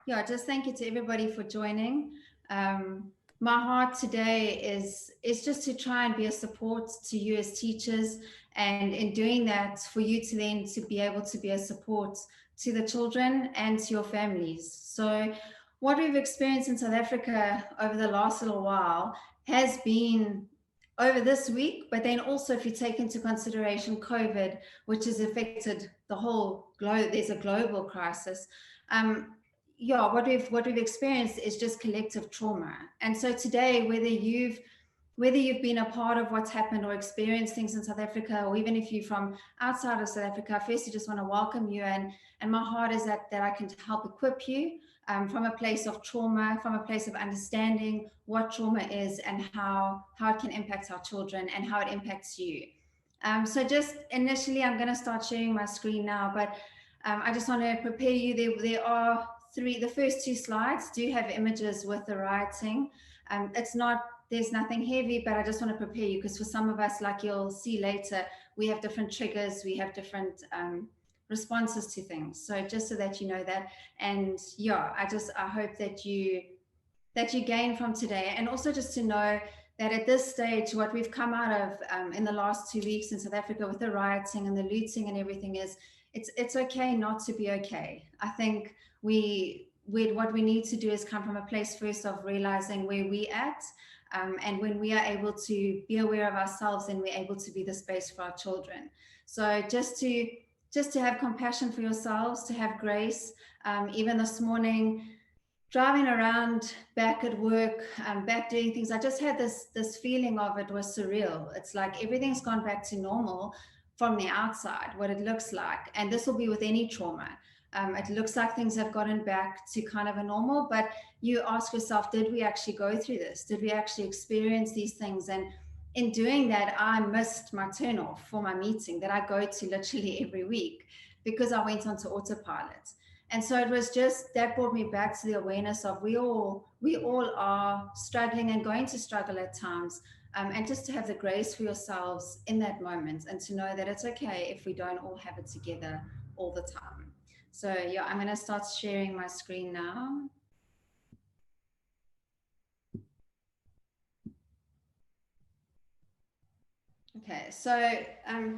Yeah, just thank you to everybody for joining. My heart today is just to try and be a support to you as teachers, and in doing that, for you to then to be able to be a support to the children and to your families. So, what we've experienced in South Africa over the last little while has been over this week, but then also if you take into consideration COVID, which has affected the whole globe, there's a global crisis. Um, yeah, what we've experienced is just collective trauma. And so today, whether you've been a part of what's happened or experienced things in South Africa, or even if you're from outside of South Africa, first I just want to welcome you, and my heart is that I can help equip you from a place of trauma, from a place of understanding what trauma is and how it can impact our children and how it impacts you. So just initially, I'm going to start sharing my screen now, but I just want to prepare you. There are three. The first two slides do have images with the writing. It's not. There's nothing heavy, but I just want to prepare you because for some of us, like you'll see later, we have different triggers. We have different responses to things. So just so that you know that, and yeah, I hope that you gain from today, and also just to know that at this stage, what we've come out of in the last 2 weeks in South Africa with the rioting and the looting and everything is it's okay not to be okay. I think what we need to do is come from a place first of realizing where we at, and when we are able to be aware of ourselves, then we're able to be the space for our children. So just to have compassion for yourselves, to have grace. Even this morning, driving around back at work, back doing things, I just had this feeling of it was surreal. It's like everything's gone back to normal from the outside, what it looks like. And this will be with any trauma. It looks like things have gotten back to kind of a normal, but you ask yourself, did we actually go through this? Did we actually experience these things? And in doing that, I missed my turn off for my meeting that I go to literally every week because I went onto autopilot. And so it was just that brought me back to the awareness of we all are struggling and going to struggle at times, and just to have the grace for yourselves in that moment and to know that it's okay if we don't all have it together all the time. So yeah, I'm going to start sharing my screen now. Okay, so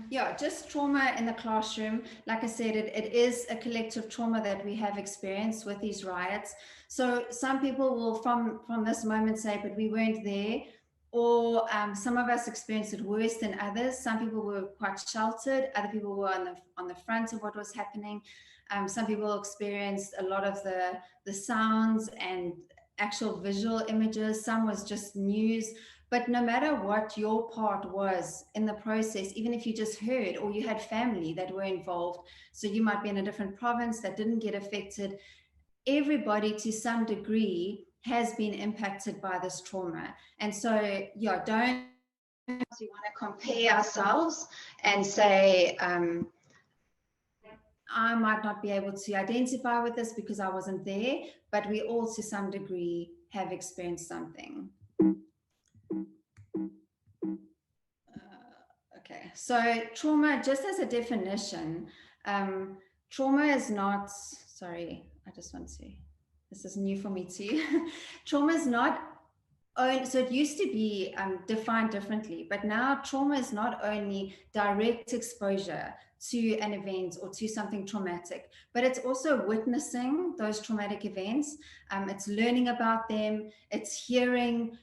yeah, just trauma in the classroom. Like I said, it is a collective trauma that we have experienced with these riots. So some people will, from this moment, say, "But we weren't there," or some of us experienced it worse than others. Some people were quite sheltered. Other people were on the front of what was happening. Some people experienced a lot of the sounds and actual visual images. Some was just news. But no matter what your part was in the process, even if you just heard or you had family that were involved, so you might be in a different province that didn't get affected, everybody to some degree has been impacted by this trauma. And so, yeah, don't we want to compare ourselves and say, I might not be able to identify with this because I wasn't there, but we all to some degree have experienced something. Okay, so trauma, just as a definition, trauma is not, sorry, I just want to, this is new for me too. Trauma is not, so it used to be defined differently, but now trauma is not only direct exposure to an event or to something traumatic, but it's also witnessing those traumatic events. It's learning about them, it's hearing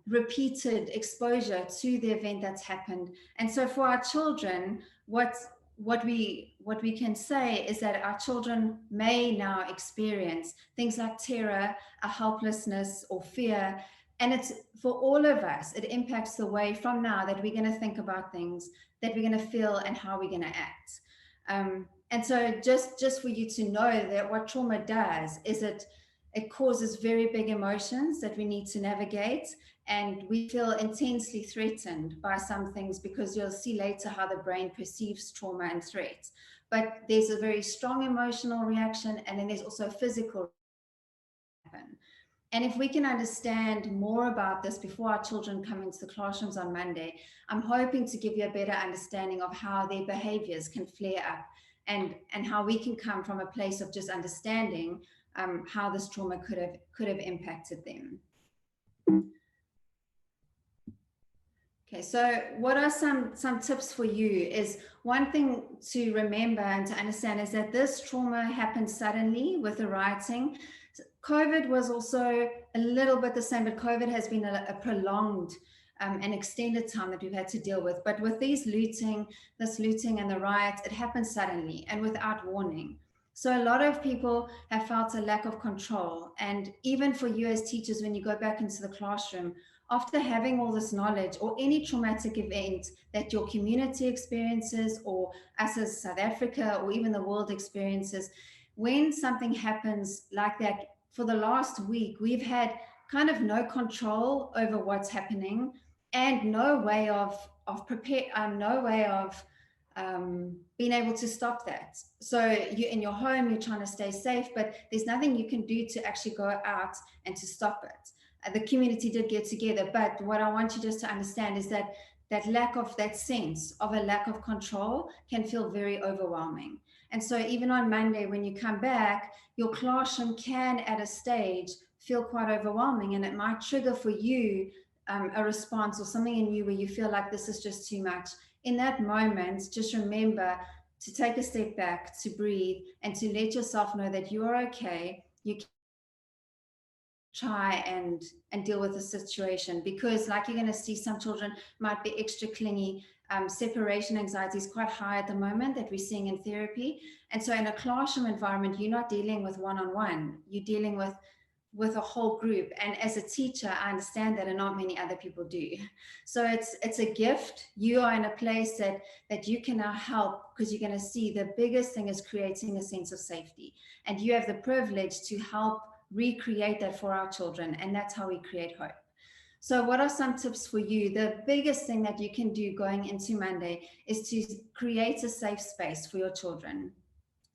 repeated exposure to the event that's happened. And so for our children, what we can say is that our children may now experience things like terror, a helplessness or fear. And it's for all of us, it impacts the way from now that we're going to think about things, that we're going to feel, and how we're going to act. And so just for you to know that what trauma does is it causes very big emotions that we need to navigate, and we feel intensely threatened by some things because you'll see later how the brain perceives trauma and threat. But there's a very strong emotional reaction, and then there's also a physical reaction. And if we can understand more about this before our children come into the classrooms on Monday, I'm hoping to give you a better understanding of how their behaviors can flare up, and how we can come from a place of just understanding how this trauma could have impacted them. Okay, so what are some tips for you? Is one thing to remember and to understand is that this trauma happened suddenly with the rioting. COVID was also a little bit the same, but COVID has been a prolonged and extended time that we've had to deal with. But with this looting and the riots, it happened suddenly and without warning. So a lot of people have felt a lack of control. And even for you as teachers, when you go back into the classroom, after having all this knowledge or any traumatic event that your community experiences or us as South Africa or even the world experiences, when something happens like that, for the last week, we've had kind of no control over what's happening and no way of being able to stop that. So you're in your home, you're trying to stay safe, but there's nothing you can do to actually go out and to stop it. The community did get together, but what I want you just to understand is that that sense of a lack of control can feel very overwhelming. And so even on Monday, when you come back, your classroom can at a stage feel quite overwhelming, and it might trigger for you a response or something in you where you feel like this is just too much. In that moment, just remember to take a step back, to breathe, and to let yourself know that you are okay. You can try and deal with the situation, because like you're going to see, some children might be extra clingy. Separation anxiety is quite high at the moment that we're seeing in therapy. And so in a classroom environment, you're not dealing with one-on-one, you're dealing with a whole group. And as a teacher, I understand that, and not many other people do. So it's a gift. You are in a place that you can now help, because you're going to see the biggest thing is creating a sense of safety. And you have the privilege to help recreate that for our children. And that's how we create hope. So what are some tips for you? The biggest thing that you can do going into Monday is to create a safe space for your children.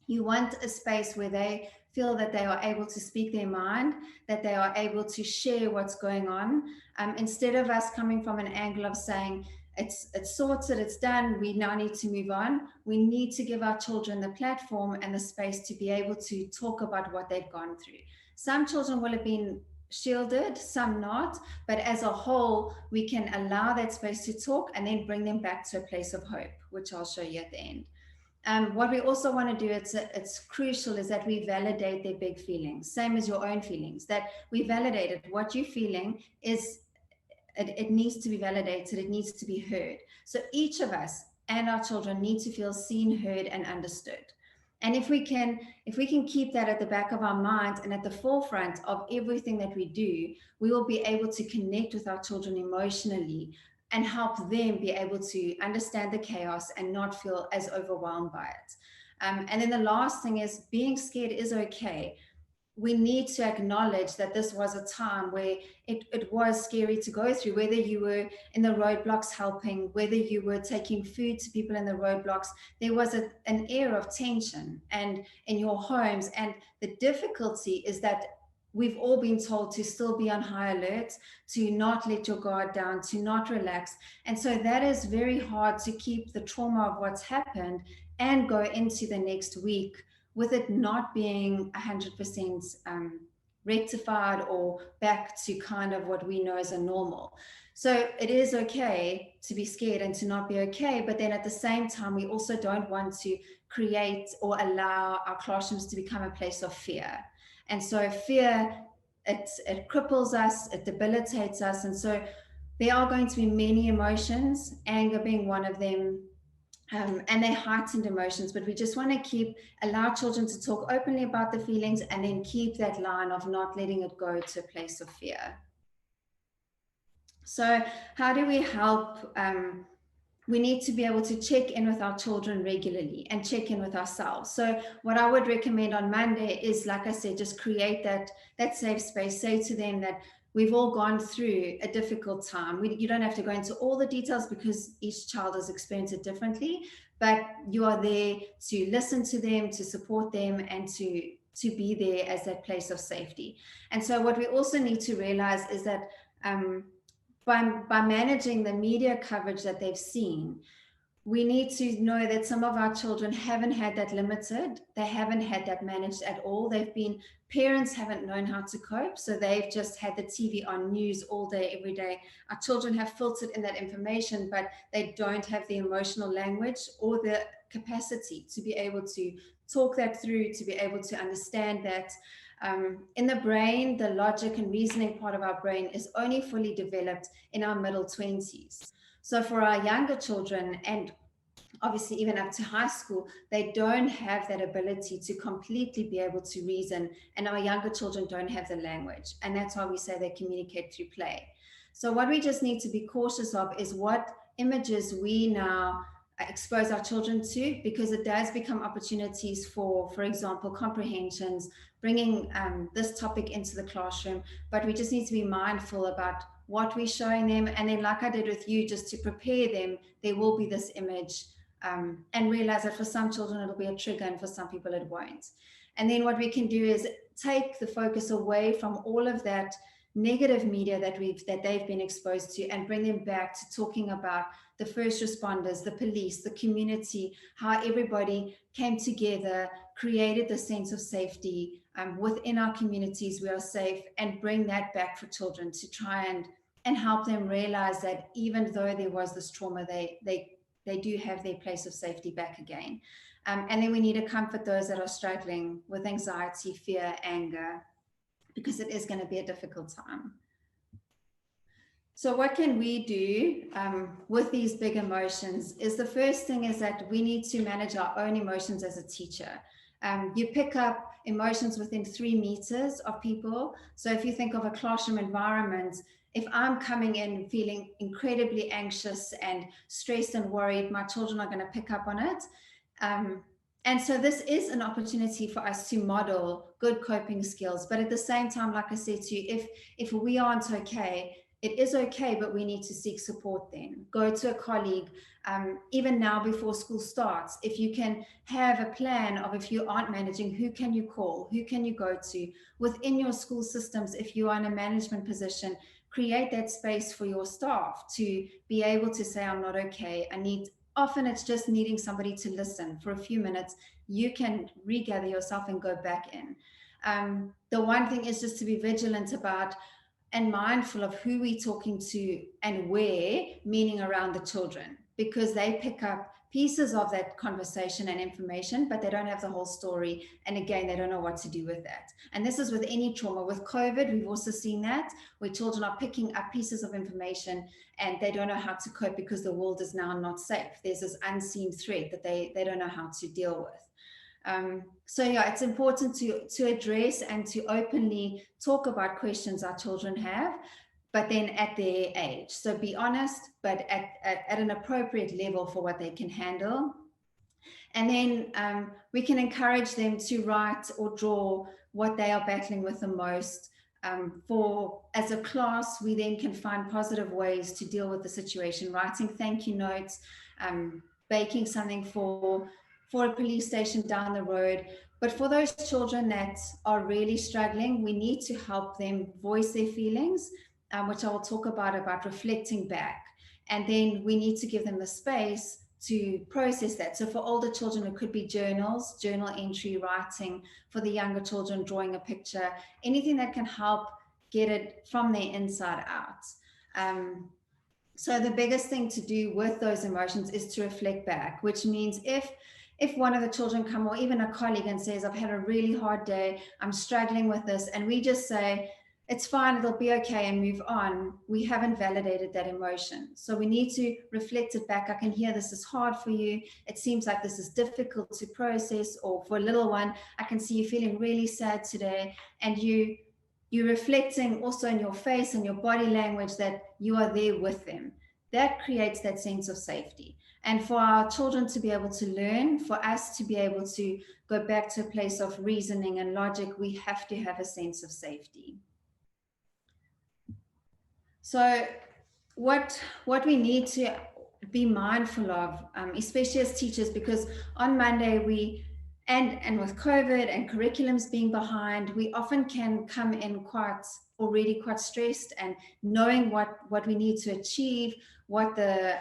You want a space where they feel that they are able to speak their mind, that they are able to share what's going on, instead of us coming from an angle of saying, it's sorted, it's done, we now need to move on. We need to give our children the platform and the space to be able to talk about what they've gone through. Some children will have been shielded, some not, but as a whole, we can allow that space to talk and then bring them back to a place of hope, which I'll show you at the end. What we also want to do, it's crucial, is that we validate their big feelings, same as your own feelings, that we validate it. What you're feeling is, it needs to be validated, it needs to be heard. So each of us and our children need to feel seen, heard, and understood. And if we can keep that at the back of our minds and at the forefront of everything that we do, we will be able to connect with our children emotionally and help them be able to understand the chaos and not feel as overwhelmed by it. And then the last thing is, being scared is okay. We need to acknowledge that this was a time where it was scary to go through, whether you were in the roadblocks helping, whether you were taking food to people in the roadblocks. There was an air of tension and in your homes. And the difficulty is that we've all been told to still be on high alert, to not let your guard down, to not relax. And so that is very hard to keep the trauma of what's happened and go into the next week with it not being 100% rectified or back to kind of what we know as a normal. So it is okay to be scared and to not be okay, but then at the same time, we also don't want to create or allow our classrooms to become a place of fear. And so fear, it cripples us, it debilitates us. And so there are going to be many emotions, anger being one of them, and they're heightened emotions, but we just want to allow children to talk openly about the feelings, and then keep that line of not letting it go to a place of fear. So how do we help? We need to be able to check in with our children regularly and check in with ourselves. So what I would recommend on Monday is, like I said, just create that safe space. Say to them that we've all gone through a difficult time. You don't have to go into all the details, because each child has experienced it differently, but you are there to listen to them, to support them, and to be there as that place of safety. And so what we also need to realize is that by managing the media coverage that they've seen, we need to know that some of our children haven't had that limited, they haven't had that managed at all. Parents haven't known how to cope, so they've just had the TV on, news all day, every day. Our children have filtered in that information, but they don't have the emotional language or the capacity to be able to talk that through, to be able to understand that. In the brain, the logic and reasoning part of our brain is only fully developed in our middle 20s. So for our younger children, and obviously even up to high school, they don't have that ability to completely be able to reason, and our younger children don't have the language, and that's why we say they communicate through play. So what we just need to be cautious of is what images we now expose our children to, because it does become opportunities for example, comprehensions, bringing this topic into the classroom. But we just need to be mindful about what we're showing them, and then, like I did with you, just to prepare them, there will be this image, and realize that for some children it'll be a trigger and for some people it won't. And then what we can do is take the focus away from all of that negative media that they've been exposed to, and bring them back to talking about the first responders, the police, the community, how everybody came together, created the sense of safety. Within our communities we are safe, and bring that back for children to try and help them realize that even though there was this trauma, they do have their place of safety back again. And then we need to comfort those that are struggling with anxiety, fear, anger, because it is going to be a difficult time. So what can we do with these big emotions is, the first thing is that we need to manage our own emotions as a teacher. You pick up emotions within 3 meters of people. So if you think of a classroom environment, if I'm coming in feeling incredibly anxious and stressed and worried, my children are going to pick up on it. And so this is an opportunity for us to model good coping skills. But at the same time, like I said to you, if we aren't okay, it is okay, but we need to seek support then. Go to a colleague, even now before school starts. If you can have a plan of, if you aren't managing, who can you call? Who can you go to? Within your school systems, if you are in a management position, create that space for your staff to be able to say, I'm not okay. Often it's just needing somebody to listen for a few minutes. You can regather yourself and go back in. The one thing is just to be vigilant about and mindful of who we're talking to and where, meaning around the children, because they pick up pieces of that conversation and information, but they don't have the whole story. And again, they don't know what to do with that. And this is with any trauma. With COVID, we've also seen that, where children are picking up pieces of information and they don't know how to cope because the world is now not safe. There's this unseen threat that they don't know how to deal with. So yeah, it's important to address and to openly talk about questions our children have, but then at their age. So be honest, but at an appropriate level for what they can handle. And then we can encourage them to write or draw what they are battling with the most. As a class, we then can find positive ways to deal with the situation, writing thank you notes, baking something for a police station down the road. But for those children that are really struggling, we need to help them voice their feelings, which I will talk about reflecting back. And then we need to give them the space to process that. So for older children, it could be journals, journal entry, writing. For the younger children, drawing a picture, anything that can help get it from their inside out. So the biggest thing to do with those emotions is to reflect back, which means if one of the children come, or even a colleague, and says, I've had a really hard day, I'm struggling with this, and we just say, it's fine, it'll be okay, and move on, we haven't validated that emotion. So we need to reflect it back. I can hear this is hard for you. It seems like this is difficult to process. Or for a little one, I can see you feeling really sad today, and you're reflecting also in your face and your body language that you are there with them. That creates that sense of safety. And for our children to be able to learn, for us to be able to go back to a place of reasoning and logic, we have to have a sense of safety. So what we need to be mindful of, especially as teachers, because on Monday and with COVID and curriculums being behind, we often can come in already quite stressed, and knowing what we need to achieve, what the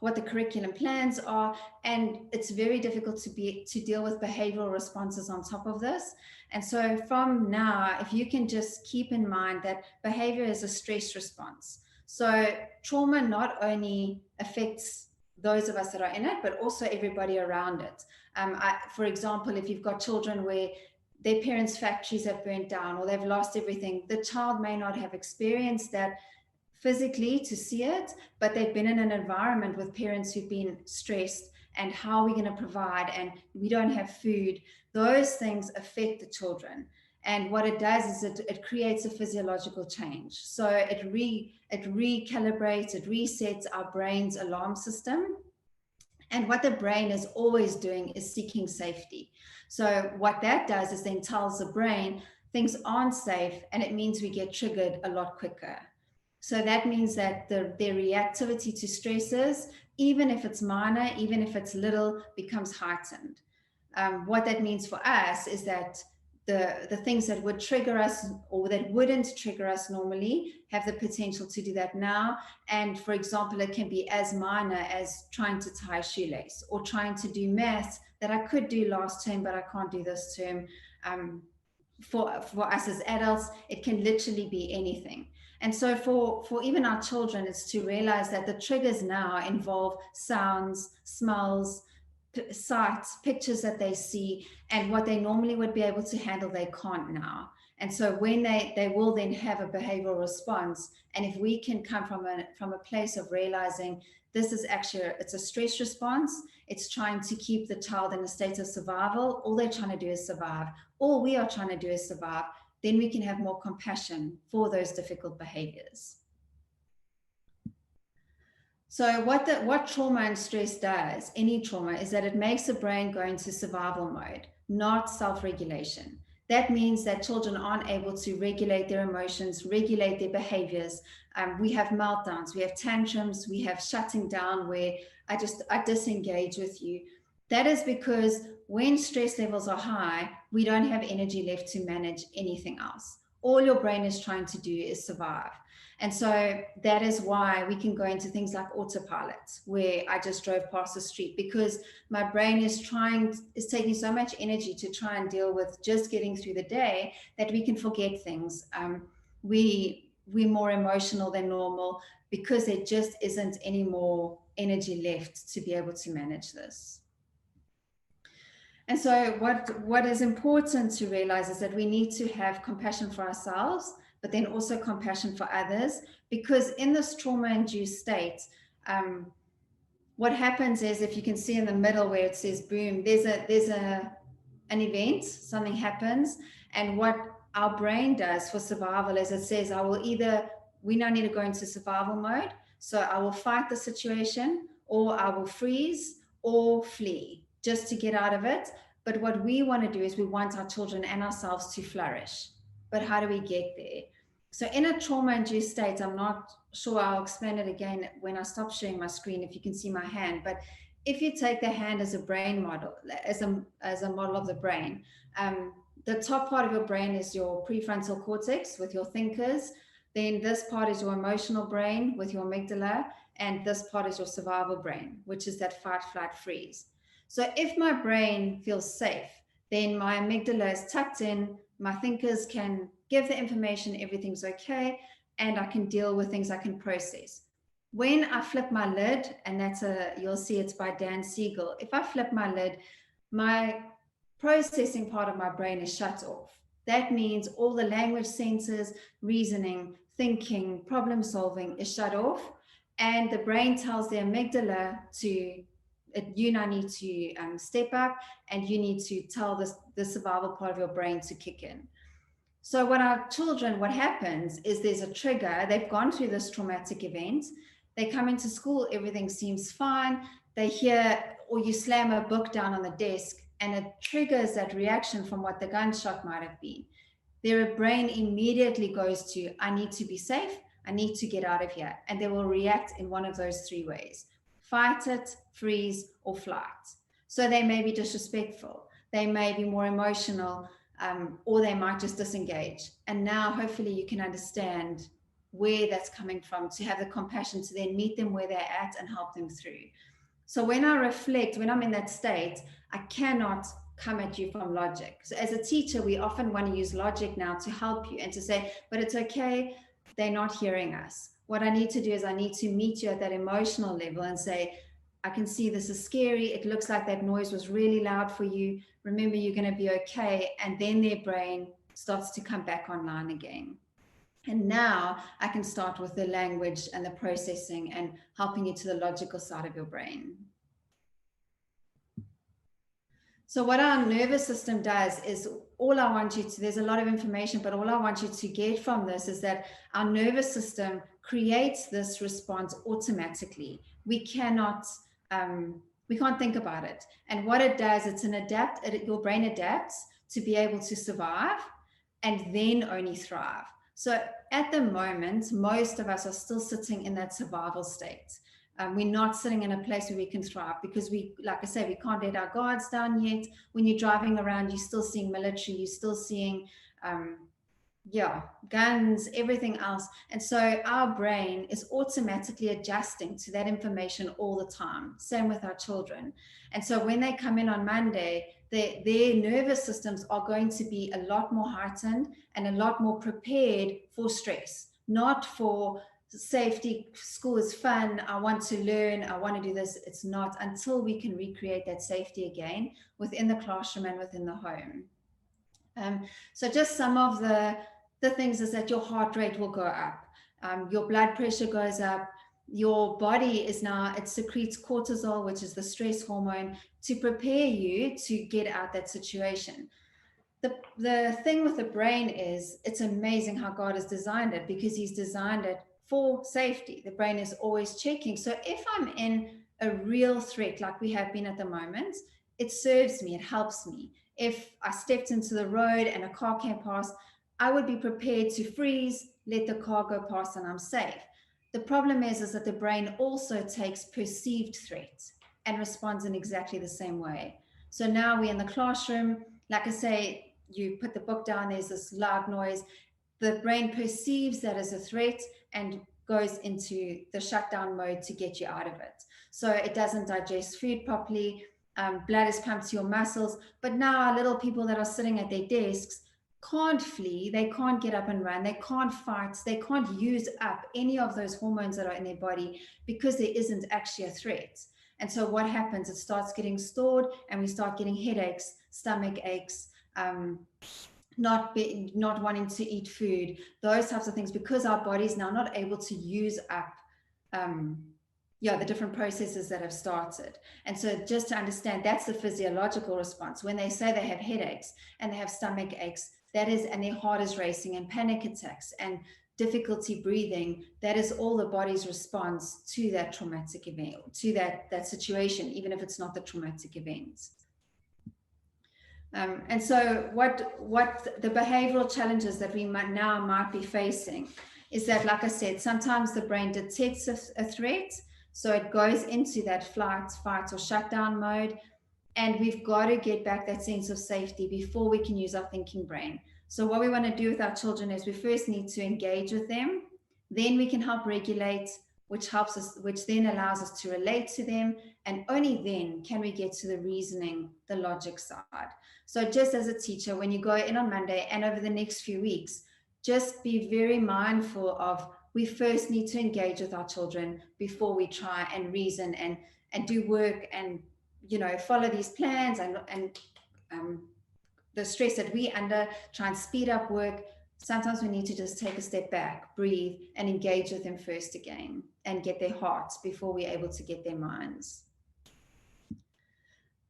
what the curriculum plans are, and it's very difficult to deal with behavioral responses on top of this. And so from now, if you can just keep in mind that behavior is a stress response. So trauma not only affects those of us that are in it, but also everybody around it. For example, if you've got children where their parents' factories have burnt down or they've lost everything, the child may not have experienced that physically to see it, but they've been in an environment with parents who've been stressed, and how are we going to provide, and we don't have food. Those things affect the children. And what it does is it creates a physiological change. So it recalibrates, it resets our brain's alarm system. And what the brain is always doing is seeking safety. So what that does is then tells the brain things aren't safe, and it means we get triggered a lot quicker. So that means that their reactivity to stresses, even if it's minor, even if it's little, becomes heightened. What that means for us is that the things that would trigger us or that wouldn't trigger us normally have the potential to do that now. And for example, it can be as minor as trying to tie a shoelace or trying to do maths that I could do last term, but I can't do this term. For us as adults, it can literally be anything. And so for even our children, it's to realize that the triggers now involve sounds, smells, sights, pictures that they see, and what they normally would be able to handle, they can't now. And so when they will then have a behavioral response, and if we can come from a place of realizing this is actually, it's a stress response, it's trying to keep the child in a state of survival, all they're trying to do is survive, all we are trying to do is survive, then we can have more compassion for those difficult behaviors. So what trauma and stress does, any trauma, is that it makes the brain go into survival mode, not self-regulation. That means that children aren't able to regulate their emotions, regulate their behaviors. We have meltdowns, we have tantrums, we have shutting down where I disengage with you. That is because when stress levels are high, we don't have energy left to manage anything else. All your brain is trying to do is survive. And so that is why we can go into things like autopilot, where I just drove past the street, because my brain is taking so much energy to try and deal with just getting through the day that we can forget things. We're more emotional than normal because there just isn't any more energy left to be able to manage this. And so what is important to realize is that we need to have compassion for ourselves, but then also compassion for others, because in this trauma-induced state, what happens is, if you can see in the middle where it says boom, there's an event, something happens, and what our brain does for survival is it says, we now need to go into survival mode, so I will fight the situation, or I will freeze or flee just to get out of it. But what we want to do is we want our children and ourselves to flourish. But how do we get there? So in a trauma-induced state, I'm not sure, I'll explain it again when I stop sharing my screen, if you can see my hand. But if you take the hand as a brain model, as a model of the brain, the top part of your brain is your prefrontal cortex with your thinkers. Then this part is your emotional brain with your amygdala. And this part is your survival brain, which is that fight, flight, freeze. So if my brain feels safe, then my amygdala is tucked in, my thinkers can give the information, everything's okay, and I can deal with things, I can process. When I flip my lid, and you'll see it's by Dan Siegel, if I flip my lid, my processing part of my brain is shut off. That means all the language senses, reasoning, thinking, problem solving is shut off, and the brain tells the amygdala you now need to step up, and you need to tell the survival part of your brain to kick in. So what happens is there's a trigger, they've gone through this traumatic event, they come into school, everything seems fine, they hear, or you slam a book down on the desk, and it triggers that reaction from what the gunshot might have been. Their brain immediately goes to, I need to be safe, I need to get out of here. And they will react in one of those three ways: fight it, freeze, or flight. So they may be disrespectful, they may be more emotional, or they might just disengage. And now hopefully you can understand where that's coming from, to have the compassion to then meet them where they're at and help them through. So when I reflect, when I'm in that state, I cannot come at you from logic. So as a teacher, we often want to use logic now to help you and to say, but it's okay, they're not hearing us. What I need to do is I need to meet you at that emotional level and say, I can see this is scary. It looks like that noise was really loud for you. Remember, you're going to be okay. And then their brain starts to come back online again. And now I can start with the language and the processing and helping you to the logical side of your brain. So what our nervous system does is, all I want you to, there's a lot of information, but all I want you to get from this is that our nervous system creates this response automatically. We can't think about it. And what it does, your brain adapts to be able to survive and then only thrive. So at the moment, most of us are still sitting in that survival state. We're not sitting in a place where we can thrive because like I say, we can't let our guards down yet. When you're driving around, you're still seeing military, you're still seeing, guns, everything else. And so our brain is automatically adjusting to that information all the time. Same with our children. And so when they come in on Monday, their nervous systems are going to be a lot more heightened and a lot more prepared for stress, not for safety. School is fun, I want to learn, I want to do this. It's not, until we can recreate that safety again within the classroom and within the home. So just some of the things is that your heart rate will go up, your blood pressure goes up, your body is now, it secretes cortisol, which is the stress hormone, to prepare you to get out that situation. The thing with the brain is, it's amazing how God has designed it, because he's designed it for safety. The brain is always checking. So if I'm in a real threat, like we have been at the moment, it serves me, it helps me. If I stepped into the road and a car came past, I would be prepared to freeze, let the car go past, and I'm safe. The problem is that the brain also takes perceived threat and responds in exactly the same way. So now we're in the classroom, like I say, you put the book down, there's this loud noise. The brain perceives that as a threat and goes into the shutdown mode to get you out of it. So it doesn't digest food properly, blood is pumped to your muscles. But now our little people that are sitting at their desks can't flee, they can't get up and run, they can't fight, they can't use up any of those hormones that are in their body, because there isn't actually a threat. And so what happens, it starts getting stored, and we start getting headaches, stomach aches, not wanting to eat food, those types of things, because our body's now not able to use up the different processes that have started. And so just to understand, that's the physiological response. When they say they have headaches and they have stomach aches, that is, and their heart is racing, and panic attacks and difficulty breathing, that is all the body's response to that traumatic event, to that situation, even if it's not the traumatic event. And so what the behavioral challenges that we might be facing is that, like I said, sometimes the brain detects a threat, so it goes into that flight, fight, or shutdown mode, and we've got to get back that sense of safety before we can use our thinking brain. So what we want to do with our children is we first need to engage with them, then we can help regulate, which then allows us to relate to them, and only then can we get to the reasoning, the logic side. So just as a teacher, when you go in on Monday and over the next few weeks, just be very mindful of, we first need to engage with our children before we try and reason and do work and, follow these plans and the stress that we under, try and speed up work. Sometimes we need to just take a step back, breathe, and engage with them first again, and get their hearts before we're able to get their minds.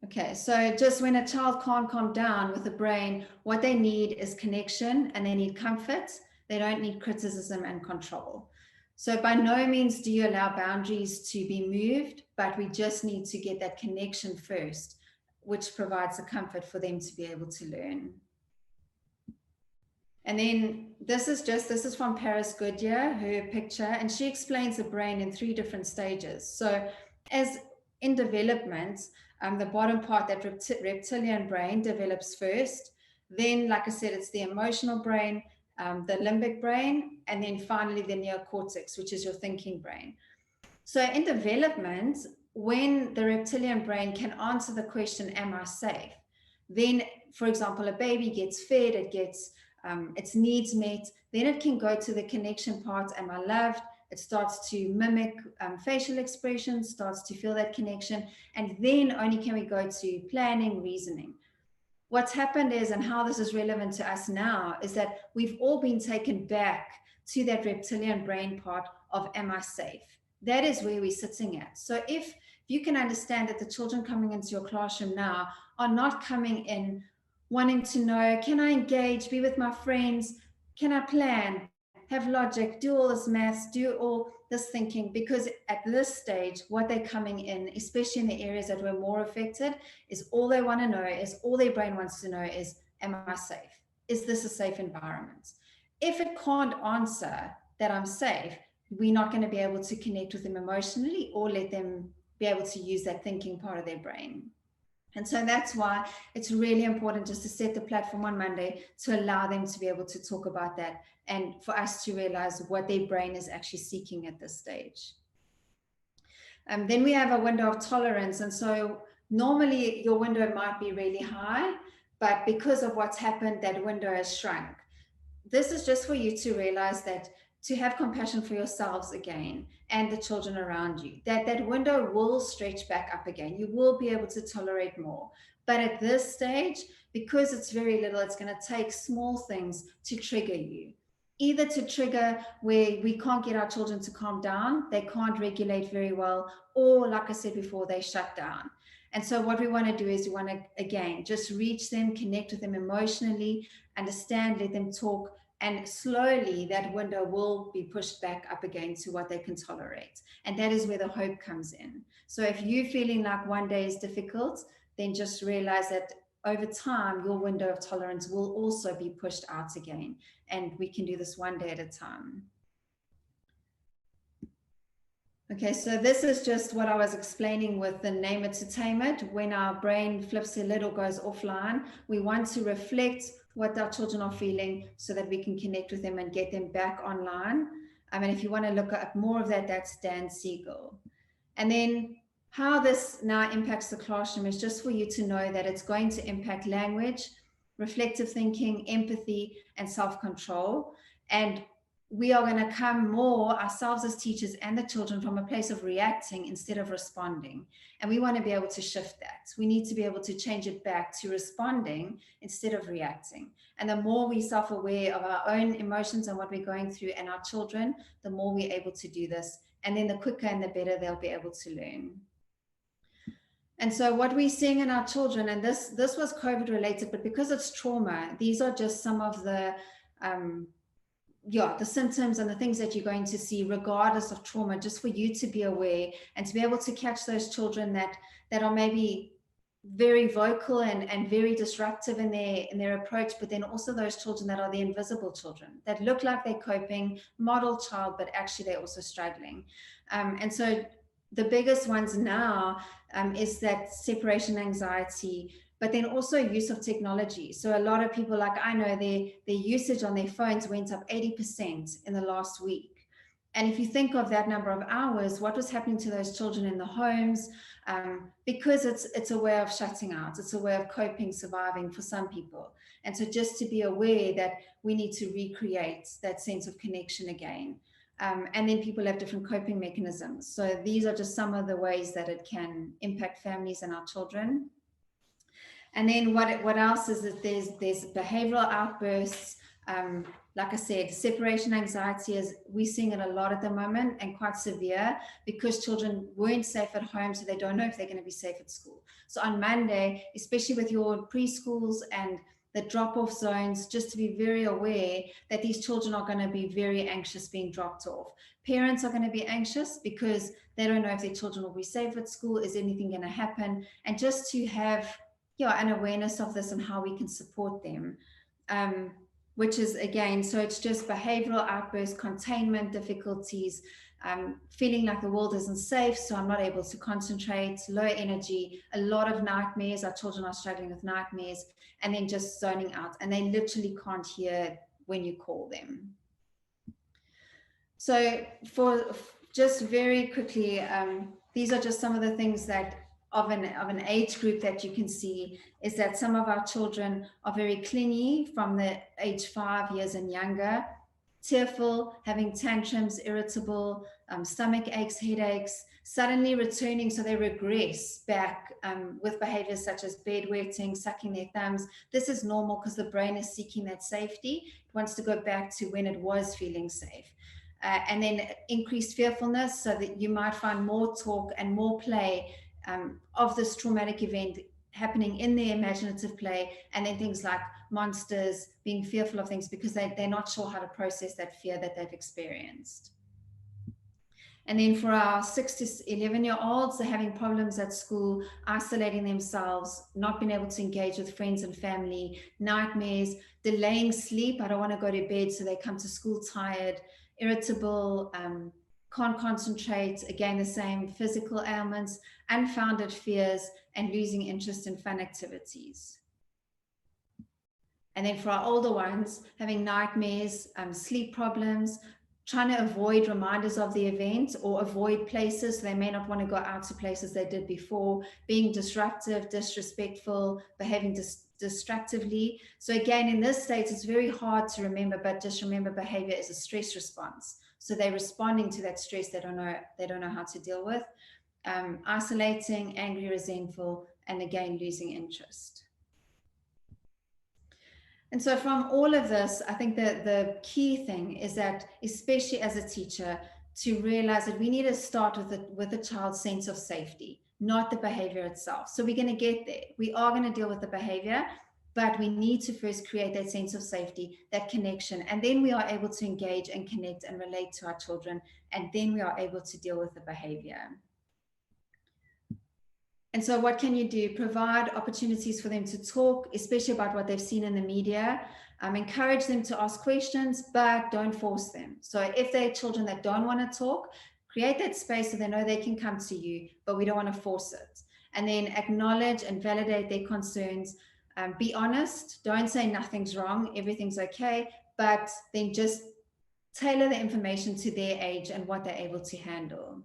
Okay, so just when a child can't calm down with the brain, what they need is connection, and they need comfort. They don't need criticism and control. So by no means do you allow boundaries to be moved, but we just need to get that connection first, which provides the comfort for them to be able to learn. And then this is from Paris Goodyear, her picture, and she explains the brain in 3 different stages. So as in development, the bottom part, that reptilian brain, develops first. Then, like I said, it's the emotional brain, the limbic brain, and then finally the neocortex, which is your thinking brain. So in development, when the reptilian brain can answer the question, am I safe? Then, for example, a baby gets fed, it gets its needs met, then it can go to the connection part, am I loved? It starts to mimic facial expressions, starts to feel that connection, and then only can we go to planning, reasoning. What's happened is, and how this is relevant to us now, is that we've all been taken back to that reptilian brain part of, am I safe? That is where we're sitting at. So if you can understand that the children coming into your classroom now are not coming in wanting to know, can I engage, be with my friends, can I plan, have logic, do all this maths, do all this thinking, because at this stage, what they're coming in, especially in the areas that were more affected, is all they want to know is, all their brain wants to know is, am I safe? Is this a safe environment? If it can't answer that I'm safe, we're not going to be able to connect with them emotionally or let them be able to use that thinking part of their brain. And so that's why it's really important just to set the platform on Monday to allow them to be able to talk about that and for us to realize what their brain is actually seeking at this stage. Then we have a window of tolerance. And so normally your window might be really high, but because of what's happened, that window has shrunk. This is just for you to realize that, to have compassion for yourselves again and the children around you, that window will stretch back up again. You will be able to tolerate more. But at this stage, because it's very little, it's going to take small things to trigger you. Either to trigger where we can't get our children to calm down, they can't regulate very well, or like I said before, they shut down. And so what we want to do is we want to, again, just reach them, connect with them emotionally, understand, let them talk, and slowly that window will be pushed back up again to what they can tolerate. And that is where the hope comes in. So if you're feeling like one day is difficult, then just realize that over time, your window of tolerance will also be pushed out again. And we can do this one day at a time. Okay, so this is just what I was explaining with the name it to tame it. When our brain flips a lid or goes offline, we want to reflect what our children are feeling so that we can connect with them and get them back online. And if you want to look up more of that, that's Dan Siegel. And then how this now impacts the classroom is just for you to know that it's going to impact language, reflective thinking, empathy, and self-control. And we are going to come more ourselves as teachers and the children from a place of reacting instead of responding. And we want to be able to shift that. We need to be able to change it back to responding instead of reacting. And the more we're self-aware of our own emotions and what we're going through and our children, the more we're able to do this. And then the quicker and the better they'll be able to learn. And so what we're seeing in our children, and this was COVID related, but because it's trauma, these are just some of the symptoms and the things that you're going to see regardless of trauma, just for you to be aware and to be able to catch those children that are maybe very vocal and very disruptive in their approach, but then also those children that are the invisible children that look like they're coping, model child, but actually they're also struggling. And so the biggest ones now is that separation anxiety, but then also use of technology. So a lot of people, like I know, their usage on their phones went up 80% in the last week. And if you think of that number of hours, what was happening to those children in the homes? Because it's a way of shutting out. It's a way of coping, surviving for some people. And so just to be aware that we need to recreate that sense of connection again. And then people have different coping mechanisms. So these are just some of the ways that it can impact families and our children. And then what else is that there's behavioral outbursts. Like I said, separation anxiety we're seeing it a lot at the moment and quite severe because children weren't safe at home, so they don't know if they're going to be safe at school. So on Monday, especially with your preschools and the drop-off zones, just to be very aware that these children are going to be very anxious being dropped off. Parents are going to be anxious because they don't know if their children will be safe at school. Is anything going to happen? And just to have an awareness of this and how we can support them. Which is, again, so it's just behavioral outbursts, containment difficulties, feeling like the world isn't safe, so I'm not able to concentrate, low energy, a lot of nightmares. Our children are struggling with nightmares, and then just zoning out, and they literally can't hear when you call them. So just very quickly, these are just some of the things that of an age group that you can see is that some of our children are very clingy from the age 5 years and younger, tearful, having tantrums, irritable, stomach aches, headaches, suddenly returning, so they regress back with behaviors such as bedwetting, sucking their thumbs. This is normal because the brain is seeking that safety. It wants to go back to when it was feeling safe. And then increased fearfulness, so that you might find more talk and more play of this traumatic event happening in their imaginative play, and then things like monsters, being fearful of things because they're not sure how to process that fear that they've experienced. And then for our 6 to 11-year-olds, they're having problems at school, isolating themselves, not being able to engage with friends and family, nightmares, delaying sleep. I don't want to go to bed, so they come to school tired, irritable, can't concentrate, again, the same physical ailments, unfounded fears, and losing interest in fun activities. And then for our older ones, having nightmares, sleep problems, trying to avoid reminders of the event or avoid places. So they may not want to go out to places they did before, being disruptive, disrespectful, behaving distractively. So again, in this state, it's very hard to remember, but just remember behavior is a stress response. So they're responding to that stress they don't know how to deal with. Isolating, angry, resentful, and again, losing interest. And so from all of this, I think that the key thing is that, especially as a teacher, to realize that we need to start with the child's sense of safety, not the behavior itself. So we're going to get there. We are going to deal with the behavior, but we need to first create that sense of safety, that connection, and then we are able to engage and connect and relate to our children, and then we are able to deal with the behavior. And so what can you do? Provide opportunities for them to talk, especially about what they've seen in the media. Encourage them to ask questions, but don't force them. So if they're children that don't want to talk, create that space so they know they can come to you, but we don't want to force it. And then acknowledge and validate their concerns. Be honest. Don't say nothing's wrong, everything's okay, but then just tailor the information to their age and what they're able to handle.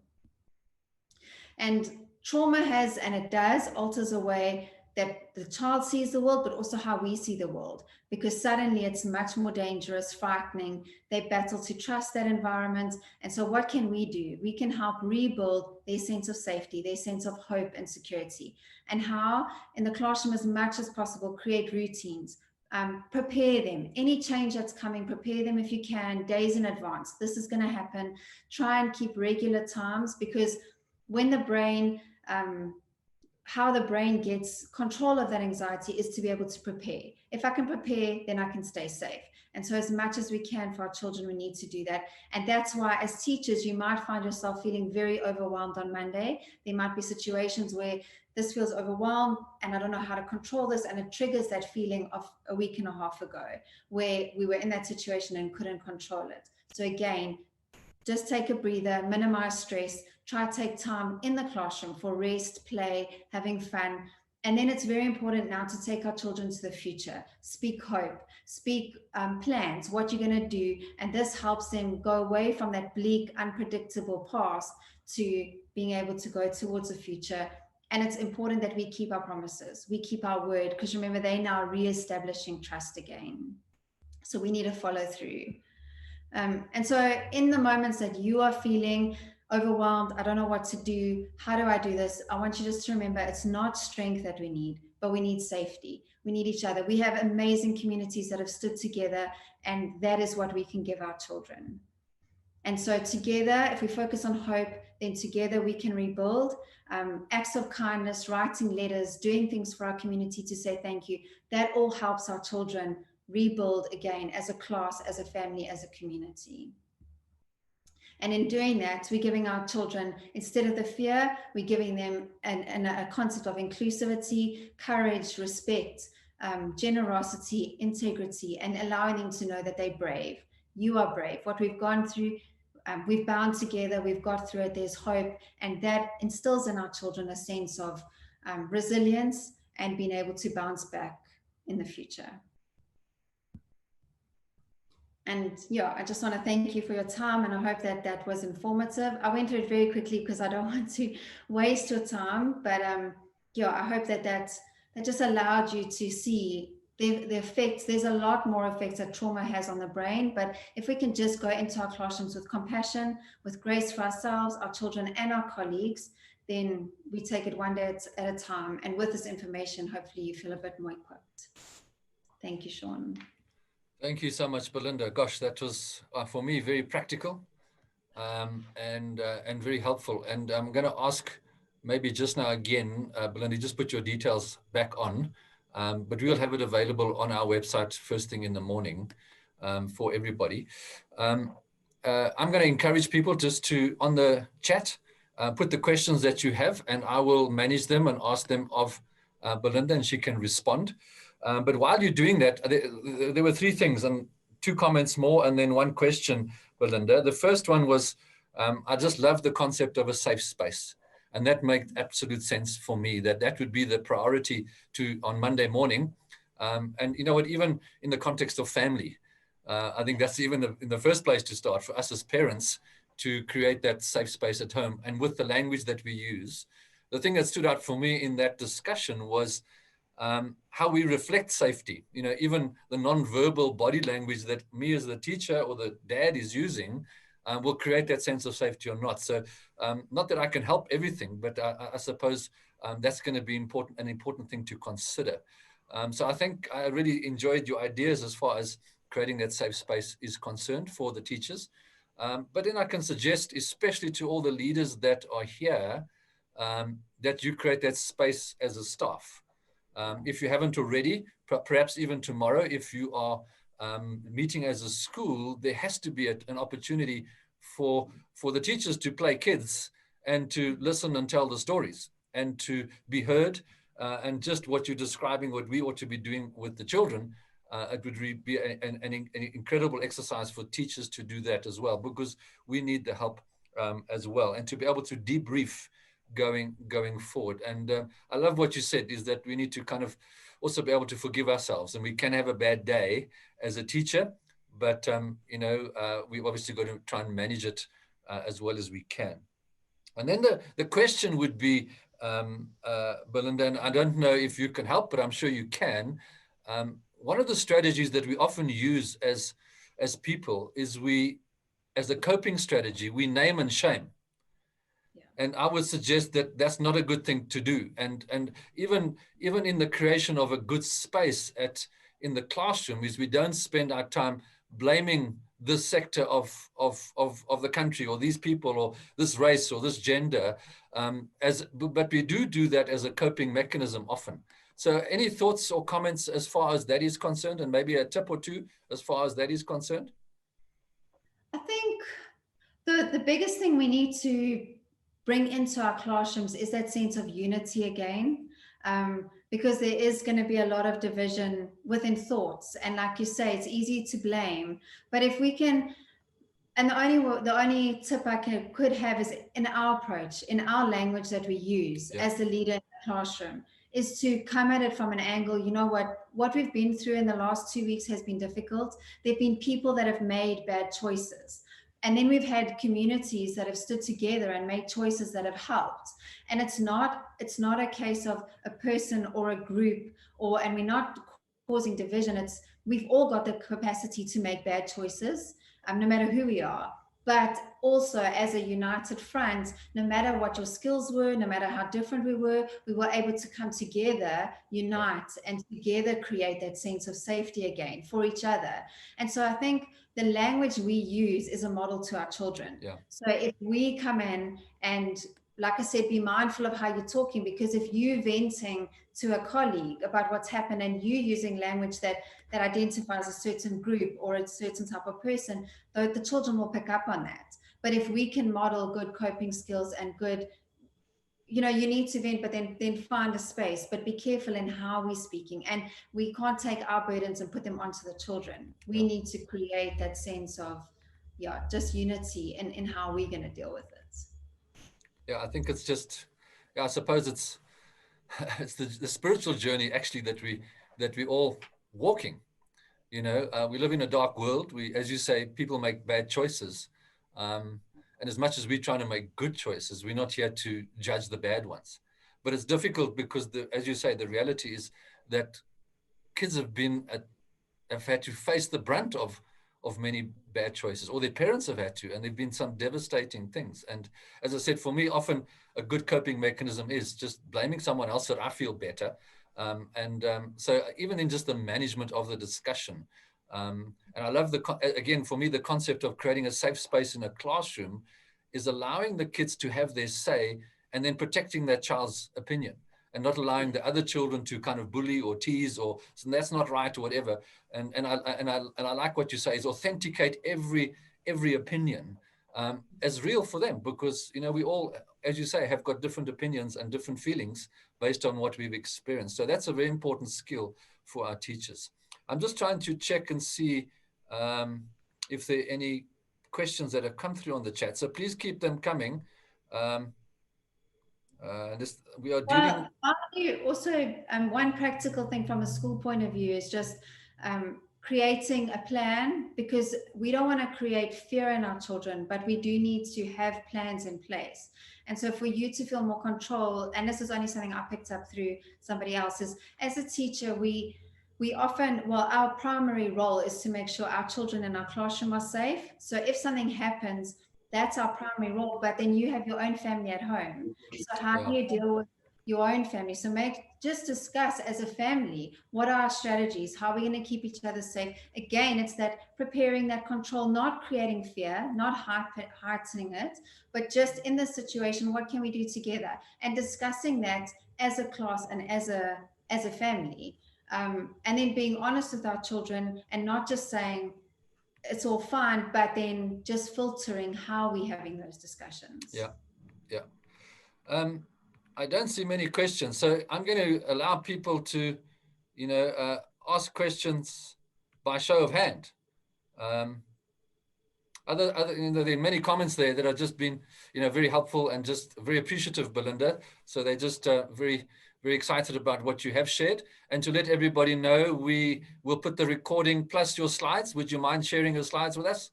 And trauma has, and it does, alters the way that the child sees the world, but also how we see the world, because suddenly it's much more dangerous, frightening. They battle to trust that environment. And so what can we do? We can help rebuild their sense of safety, their sense of hope and security. And how? In the classroom, as much as possible, create routines. Prepare them. Any change that's coming, prepare them if you can, days in advance. This is going to happen. Try and keep regular times, because when the brain, how the brain gets control of that anxiety is to be able to prepare. If I can prepare, then I can stay safe. And so as much as we can for our children, we need to do that. And that's why as teachers, you might find yourself feeling very overwhelmed on Monday. There might be situations where this feels overwhelmed and I don't know how to control this. And it triggers that feeling of a week and a half ago where we were in that situation and couldn't control it. So again, just take a breather, minimize stress, try to take time in the classroom for rest, play, having fun. And then it's very important now to take our children to the future. Speak hope, speak plans, what you're going to do. And this helps them go away from that bleak, unpredictable past to being able to go towards the future. And it's important that we keep our promises. We keep our word, because remember, they're now reestablishing trust again. So we need to follow through. And so in the moments that you are feeling overwhelmed, I don't know what to do, how do I do this? I want you just to remember, it's not strength that we need, but we need safety. We need each other. We have amazing communities that have stood together, and that is what we can give our children. And so together, if we focus on hope, then together we can rebuild. Acts of kindness, writing letters, doing things for our community to say thank you, that all helps our children rebuild again as a class, as a family, as a community. And in doing that, we're giving our children, instead of the fear, we're giving them a concept of inclusivity, courage, respect, generosity, integrity, and allowing them to know that they're brave. You are brave. What we've gone through, we've bound together, we've got through it, there's hope, and that instills in our children a sense of resilience and being able to bounce back in the future. And yeah, I just want to thank you for your time, and I hope that that was informative. I went through it very quickly because I don't want to waste your time, but yeah, I hope that that just allowed you to see the effects. There's a lot more effects that trauma has on the brain, but if we can just go into our classrooms with compassion, with grace for ourselves, our children, and our colleagues, then we take it one day at a time. And with this information, hopefully you feel a bit more equipped. Thank you, Sean. Thank you so much, Belinda. Gosh, that was, for me, very practical, and very helpful. And I'm going to ask maybe just now again, Belinda, just put your details back on, but we'll have it available on our website first thing in the morning, for everybody. I'm going to encourage people just to, on the chat, put the questions that you have, and I will manage them and ask them of Belinda, and she can respond. But while you're doing that, there were three things, and two comments more, and then one question, Belinda. The first one was, I just love the concept of a safe space. And that made absolute sense for me, that would be the priority on Monday morning. And you know what, even in the context of family, I think that's even in the first place to start for us as parents, to create that safe space at home. And with the language that we use, the thing that stood out for me in that discussion was how we reflect safety. You know, even the non-verbal body language that me as the teacher or the dad is using will create that sense of safety or not. So not that I can help everything, but I suppose that's going to be an important thing to consider. So I think I really enjoyed your ideas as far as creating that safe space is concerned for the teachers. But then I can suggest, especially to all the leaders that are here, that you create that space as a staff. If you haven't already, perhaps even tomorrow, if you are meeting as a school, there has to be an opportunity for the teachers to play kids and to listen and tell the stories and to be heard. And just what you're describing, what we ought to be doing with the children, it would be an incredible exercise for teachers to do that as well, because we need the help as well, and to be able to debrief going forward. And I love what you said, is that we need to kind of also be able to forgive ourselves, and we can have a bad day as a teacher, but we've obviously got to try and manage it as well as we can. And then the question would be, Belinda, and I don't know if you can help, but I'm sure you can. One of the strategies that we often use as people is as a coping strategy, we name and shame. And I would suggest that that's not a good thing to do. And even in the creation of a good space in the classroom, is we don't spend our time blaming this sector of the country, or these people, or this race, or this gender, but we do that as a coping mechanism often. So any thoughts or comments as far as that is concerned, and maybe a tip or two as far as that is concerned? I think the biggest thing we need to bring into our classrooms is that sense of unity again, because there is going to be a lot of division within thoughts. And like you say, it's easy to blame. But if we can, and the only tip I could have is in our approach, in our language that we use as the leader in the classroom, is to come at it from an angle. You know what we've been through in the last 2 weeks has been difficult. There've been people that have made bad choices. And then we've had communities that have stood together and made choices that have helped. And it's not a case of a person or a group, and we're not causing division. We've all got the capacity to make bad choices, no matter who we are. But also as a united front, no matter what your skills were, no matter how different we were able to come together, unite, and together create that sense of safety again for each other. And so I think the language we use is a model to our children. So if we come in and, like I said, be mindful of how you're talking, because if you're venting to a colleague about what's happened and you using language that identifies a certain group or a certain type of person, the children will pick up on that. But if we can model good coping skills and good, you need to vent, but then find a space, but be careful in how we're speaking. And we can't take our burdens and put them onto the children. We need to create that sense of, just unity in how we're going to deal with it. Yeah, I think it's just, I suppose it's the spiritual journey actually that we all walking. We live in a dark world. As you say, people make bad choices. And as much as we're trying to make good choices, we're not here to judge the bad ones. But it's difficult because, as you say, the reality is that kids have had to face the brunt of many bad choices, or their parents have had to, and there've been some devastating things. And as I said, for me, often a good coping mechanism is just blaming someone else so that I feel better. So even in just the management of the discussion, and I love again, for me, the concept of creating a safe space in a classroom is allowing the kids to have their say and then protecting that child's opinion, and not allowing the other children to kind of bully or tease or that's not right or whatever. And I like what you say, is authenticate every opinion as real for them, because we all, as you say, have got different opinions and different feelings based on what we've experienced. So that's a very important skill for our teachers. I'm just trying to check and see if there are any questions that have come through on the chat. So please keep them coming. We are dealing. Also, one practical thing from a school point of view is just creating a plan, because we don't want to create fear in our children, but we do need to have plans in place. And so for you to feel more control, and this is only something I picked up through somebody else, is as a teacher, we often, our primary role is to make sure our children in our classroom are safe. So if something happens, that's our primary role, but then you have your own family at home. So how do you deal with your own family? So just discuss as a family, what are our strategies? How are we going to keep each other safe? Again, it's that preparing that control, not creating fear, not heightening it, but just in the situation, what can we do together? And discussing that as a class and as a family. And then being honest with our children and not just saying, it's all fine, but then just filtering how we're having those discussions. Yeah. I don't see many questions, so I'm going to allow people to, ask questions by show of hand. There are many comments there that have just been, very helpful and just very appreciative, Belinda. So they're just very, very excited about what you have shared. And to let everybody know, we will put the recording plus your slides. Would you mind sharing your slides with us?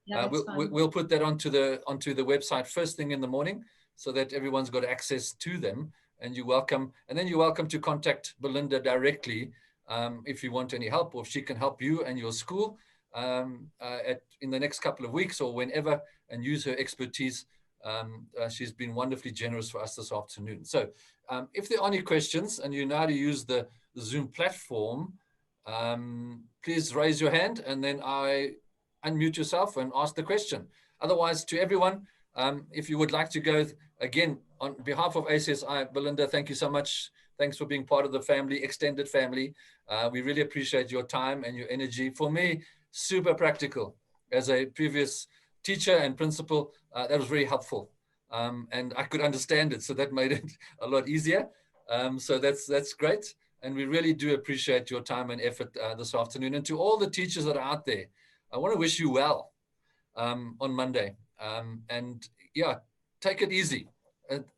Yeah, we'll put that onto the website first thing in the morning, so that everyone's got access to them. And you're welcome. And then you're welcome to contact Belinda directly if you want any help, or if she can help you and your school in the next couple of weeks or whenever, and use her expertise. She's been wonderfully generous for us this afternoon. So if there are any questions and you know how to use the Zoom platform, please raise your hand, and then I unmute yourself and ask the question. Otherwise, to everyone, if you would like to go, again, on behalf of ACSI, Belinda, thank you so much. Thanks for being part of the family, extended family. We really appreciate your time and your energy. For me, super practical. As a previous teacher and principal, that was very helpful. And I could understand it, so that made it a lot easier. So that's great. And we really do appreciate your time and effort this afternoon. And to all the teachers that are out there, I want to wish you well on Monday. And yeah, take it easy.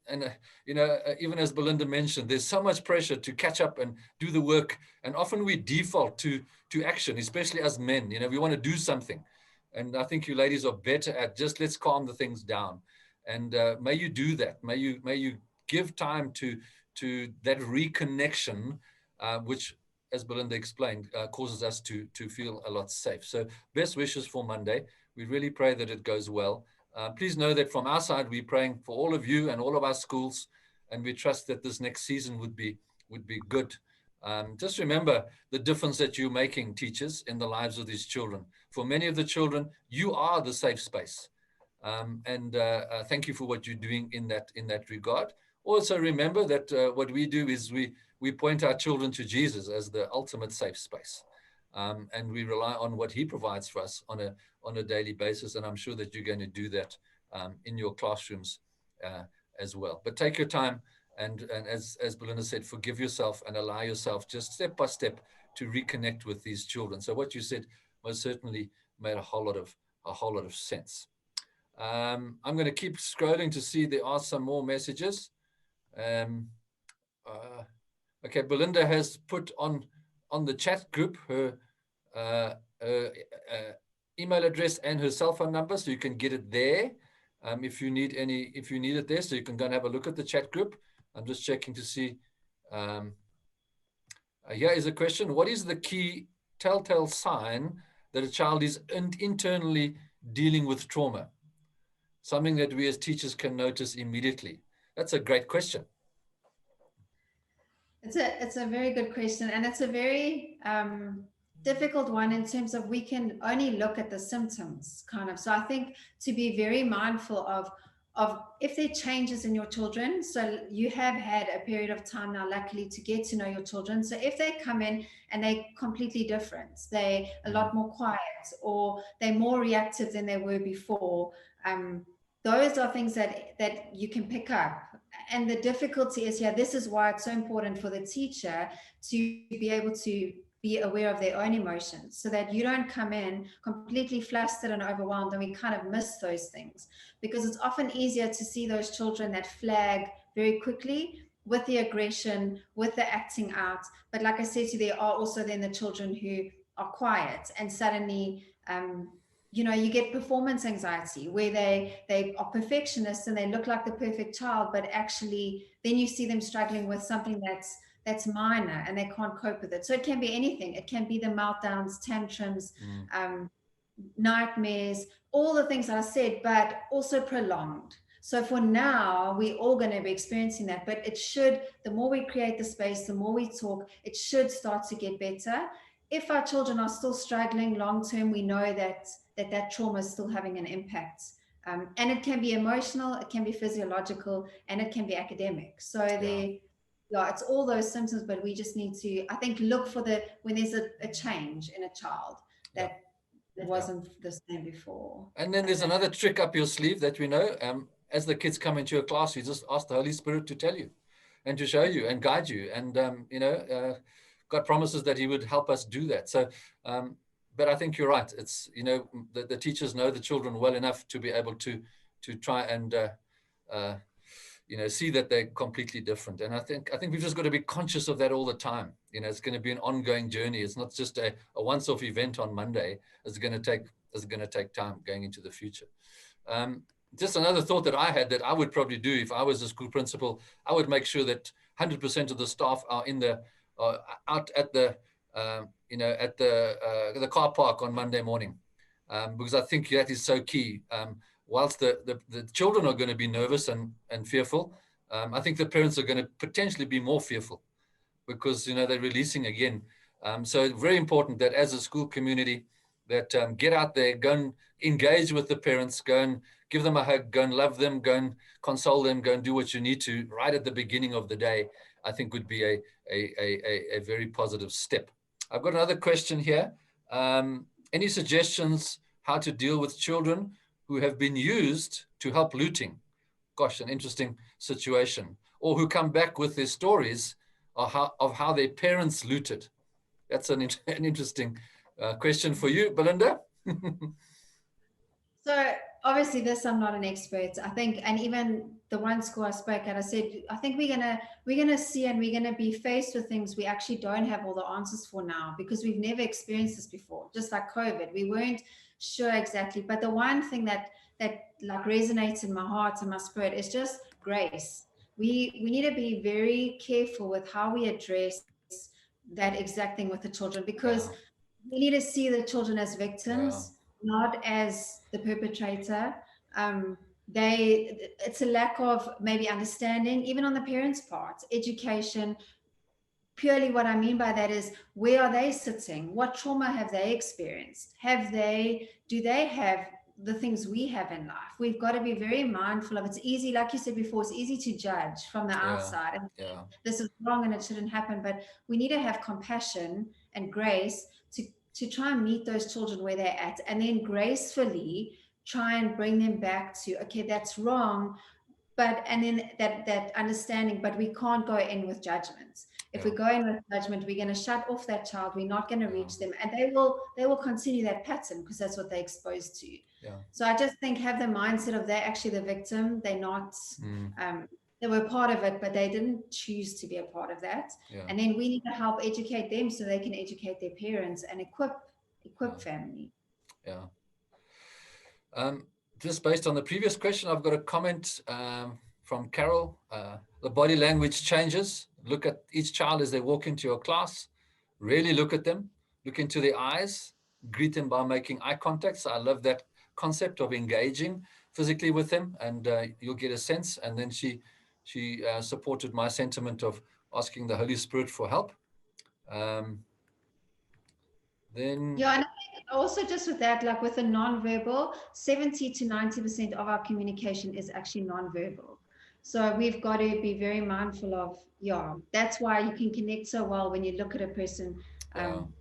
Even as Belinda mentioned, there's so much pressure to catch up and do the work. And often we default to action, especially as men. We want to do something. And I think you ladies are better at just, let's calm the things down. And may you do that. May you give time to that reconnection, which, as Belinda explained, causes us to feel a lot safe. So best wishes for Monday. We really pray that it goes well. Please know that from our side, we're praying for all of you and all of our schools, and we trust that this next season would be good. Just remember the difference that you're making, teachers, in the lives of these children. For many of the children, you are the safe space. Thank you for what you're doing in that regard. Also remember that what we do is we point our children to Jesus as the ultimate safe space. And we rely on what he provides for us on a daily basis. And I'm sure that you're going to do that in your classrooms as well. But take your time, and as Belinda said, forgive yourself and allow yourself just step by step to reconnect with these children. So what you said most certainly made a whole lot of sense. I'm going to keep scrolling to see there are some more messages. Okay, Belinda has put on the chat group her email address and her cell phone number, so you can get it there. If you need it there, so you can go and have a look at the chat group. I'm just checking to see. Here is a question: what is the key telltale sign that a child is internally dealing with trauma? Something that we as teachers can notice immediately. That's a great question. It's a very good question, and it's a very difficult one in terms of we can only look at the symptoms, kind of. So I think to be very mindful of if there are changes in your children. So you have had a period of time now, luckily, to get to know your children. So if they come in and they're completely different, they're a lot more quiet, or they're more reactive than they were before. Those are things that you can pick up. And the difficulty is here, this is why it's so important for the teacher to be able to be aware of their own emotions, so that you don't come in completely flustered and overwhelmed, and we kind of miss those things, because it's often easier to see those children that flag very quickly with the aggression, with the acting out. But like I said to you, there are also then the children who are quiet, and suddenly you get performance anxiety, where they are perfectionists and they look like the perfect child, but actually then you see them struggling with something that's minor and they can't cope with it. So it can be anything. It can be the meltdowns, tantrums, nightmares, all the things I said, but also prolonged. So for now, we're all going to be experiencing that, but it should, the more we create the space, the more we talk, it should start to get better. If our children are still struggling long term, we know that trauma is still having an impact. And it can be emotional, it can be physiological, and it can be academic. So it's all those symptoms, but we just need to, I think, look for when there's a change in a child that wasn't the same before. And then there's another trick up your sleeve that we know. As the kids come into your class, you just ask the Holy Spirit to tell you and to show you and guide you. And, God promises that he would help us do that. So, but I think you're right. It's, the teachers know the children well enough to be able to try and, see that they're completely different. And I think we've just got to be conscious of that all the time. It's going to be an ongoing journey. It's not just a once-off event on Monday. It's going to take time going into the future. Just another thought that I had that I would probably do if I was a school principal, I would make sure that 100% of the staff are out at the the car park on Monday morning, because I think that is so key. Whilst the children are going to be nervous and fearful, I think the parents are going to potentially be more fearful, because they're releasing again. So it's very important that as a school community that get out there, go and engage with the parents, go and give them a hug, go and love them, go and console them, go and do what you need to right at the beginning of the day. I think would be a very positive step. I've got another question here. Any suggestions how to deal with children who have been used to help looting? Gosh, an interesting situation. Or who come back with their stories of how their parents looted. That's an interesting question for you, Belinda. So obviously this, I'm not an expert. I think, and even the one school I spoke at, I said, I think we're gonna see, and we're gonna be faced with things we actually don't have all the answers for now, because we've never experienced this before. Just like COVID, we weren't sure exactly. But the one thing that like resonates in my heart and my spirit is just grace. We need to be very careful with how we address that exact thing with the children, because we need to see the children as victims, not as the perpetrator. It's a lack of maybe understanding, even on the parents' part, education. Purely what I mean by that is, where are they sitting? What trauma have they experienced? Do they have the things we have in life? We've got to be very mindful of. It's easy, like you said before, it's easy to judge from the outside and this is wrong and it shouldn't happen. But we need to have compassion and grace to try and meet those children where they're at, and then gracefully try and bring them back to, okay, that's wrong, and then that understanding, but we can't go in with judgments. If we go in with judgment, we're going to shut off that child. We're not going to reach them, and they will continue that pattern, because that's what they're exposed to. So I just think, have the mindset of they're actually the victim. They're not, they were part of it, but they didn't choose to be a part of that. And then we need to help educate them so they can educate their parents and equip equipped family. Yeah. Just based on the previous question, I've got a comment from Carol. The body language changes. Look at each child as they walk into your class. Really look at them. Look into their eyes. Greet them by making eye contact. So I love that concept of engaging physically with them, and you'll get a sense. And then she supported my sentiment of asking the Holy Spirit for help. Then yeah, and also just with that, like with the nonverbal, 70 to 90% of our communication is actually nonverbal. So we've got to be very mindful of, yeah, that's why you can connect so well when you look at a person,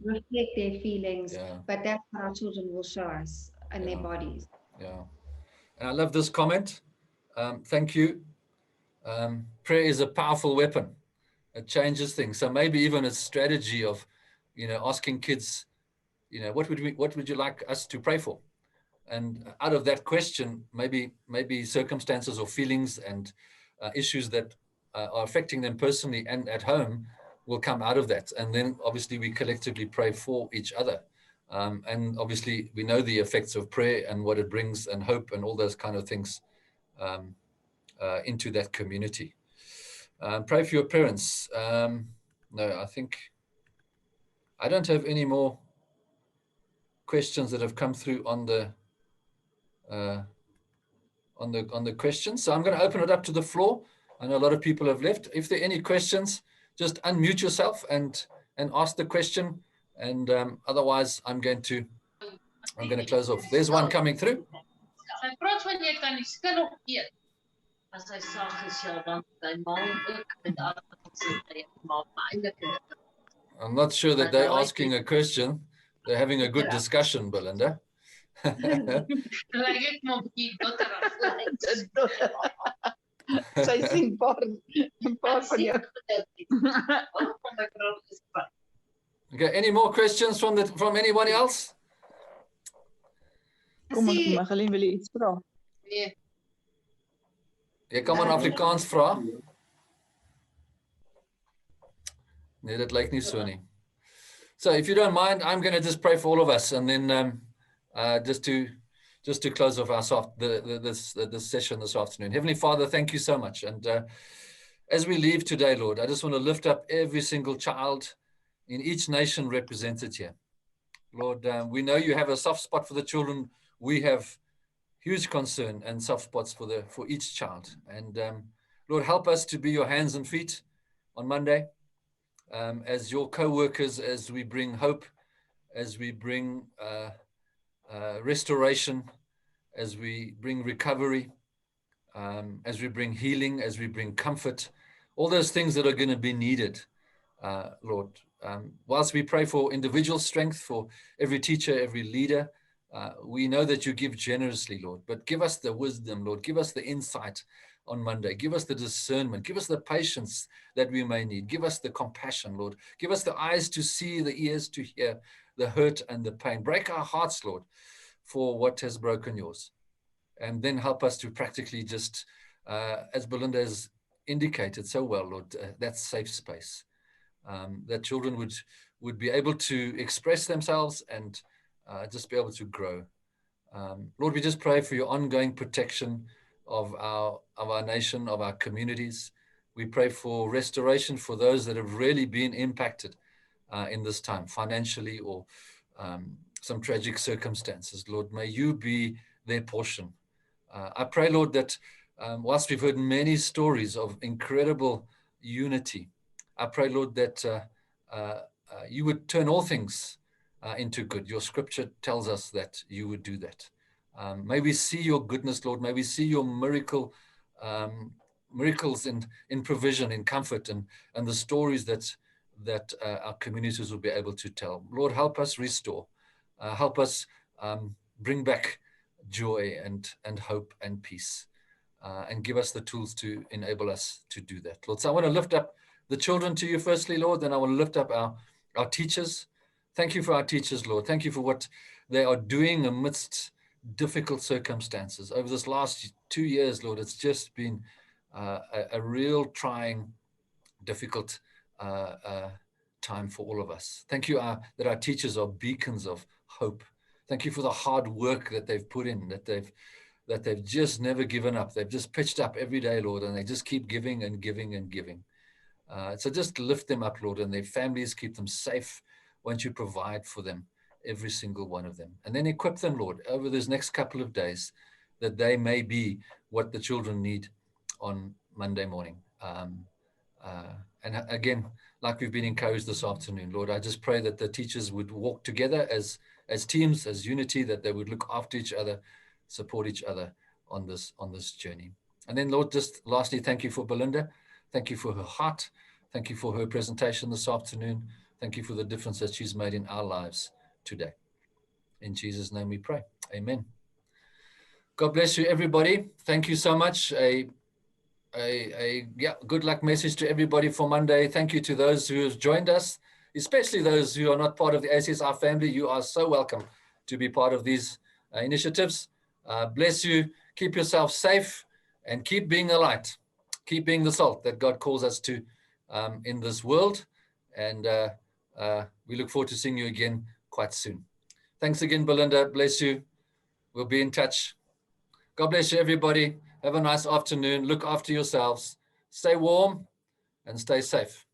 reflect their feelings, but that's what our children will show us in their bodies. Yeah. And I love this comment. Thank you. Prayer is a powerful weapon. It changes things. So maybe even a strategy of, asking kids, what would you like us to pray for? And out of that question, maybe circumstances or feelings and issues that are affecting them personally and at home will come out of that. And then obviously we collectively pray for each other. And obviously we know the effects of prayer and what it brings and hope and all those kind of things into that community. Pray for your parents. No, I think I don't have any more questions that have come through on the questions. So I'm going to open it up to the floor. I know a lot of people have left. If there are any questions, just unmute yourself and ask the question. And otherwise, I'm going to close off. There's one coming through. I'm not sure that they're asking a question. They're having a good discussion, Belinda. Sy sien paar van jou. Okay, any more questions from anyone else? Kom ons Magdalene, wil jy iets vra? Nee. Jy kan maar Afrikaans vra. Nee, dat lyk nie so nie. So if you don't mind, I'm going to just pray for all of us, and then just to close off this session this afternoon. Heavenly Father, thank you so much. And as we leave today, Lord, I just want to lift up every single child in each nation represented here. Lord, we know you have a soft spot for the children. We have huge concern and soft spots for each child. And Lord, help us to be your hands and feet on Monday. As your co-workers, as we bring hope, as we bring restoration, as we bring recovery, as we bring healing, as we bring comfort, all those things that are going to be needed, Lord. Whilst we pray for individual strength for every teacher, every leader, we know that you give generously, Lord, but give us the wisdom, Lord, give us the insight on Monday. Give us the discernment. Give us the patience that we may need. Give us the compassion, Lord. Give us the eyes to see, the ears to hear, the hurt and the pain. Break our hearts, Lord, for what has broken yours. And then help us to practically just, as Belinda has indicated so well, Lord, that safe space. That children would be able to express themselves and just be able to grow. Lord, we just pray for your ongoing protection of our nation, of our communities. We pray for restoration for those that have really been impacted in this time, financially or some tragic circumstances. Lord, may you be their portion. I pray, Lord, that whilst we've heard many stories of incredible unity, I pray, Lord, that you would turn all things into good. Your scripture tells us that you would do that. May we see your goodness, Lord. May we see your miracles in provision, in comfort, and the stories that our communities will be able to tell. Lord, help us restore. Help us bring back joy and hope and peace, and give us the tools to enable us to do that, Lord. So I want to lift up the children to you firstly, Lord, and I want to lift up our teachers. Thank you for our teachers, Lord. Thank you for what they are doing amidst difficult circumstances. Over this last 2 years, Lord, it's just been a real trying, difficult time for all of us. Thank you that our teachers are beacons of hope. Thank you for the hard work that they've put in, that they've just never given up. They've just pitched up every day, Lord, and they just keep giving and giving and giving. So just lift them up, Lord, and their families, keep them safe. Won't you provide for them, every single one of them? And then equip them, Lord, over these next couple of days, that they may be what the children need on Monday morning. And again, like we've been encouraged this afternoon, Lord, I just pray that the teachers would walk together as teams, as unity, that they would look after each other, support each other on this journey. And then, Lord, just lastly, thank you for Belinda. Thank you for her heart. Thank you for her presentation this afternoon. Thank you for the difference that she's made in our lives today. In Jesus' name we pray. Amen. God bless you, everybody. Thank you so much. Good luck message to everybody for Monday. Thank you to those who have joined us, especially those who are not part of the ACSI family. You are so welcome to be part of these initiatives. Bless you. Keep yourself safe and keep being a light. Keep being the salt that God calls us to in this world. And we look forward to seeing you again quite soon. Thanks again, Belinda. Bless you. We'll be in touch. God bless you, everybody. Have a nice afternoon. Look after yourselves. Stay warm and stay safe.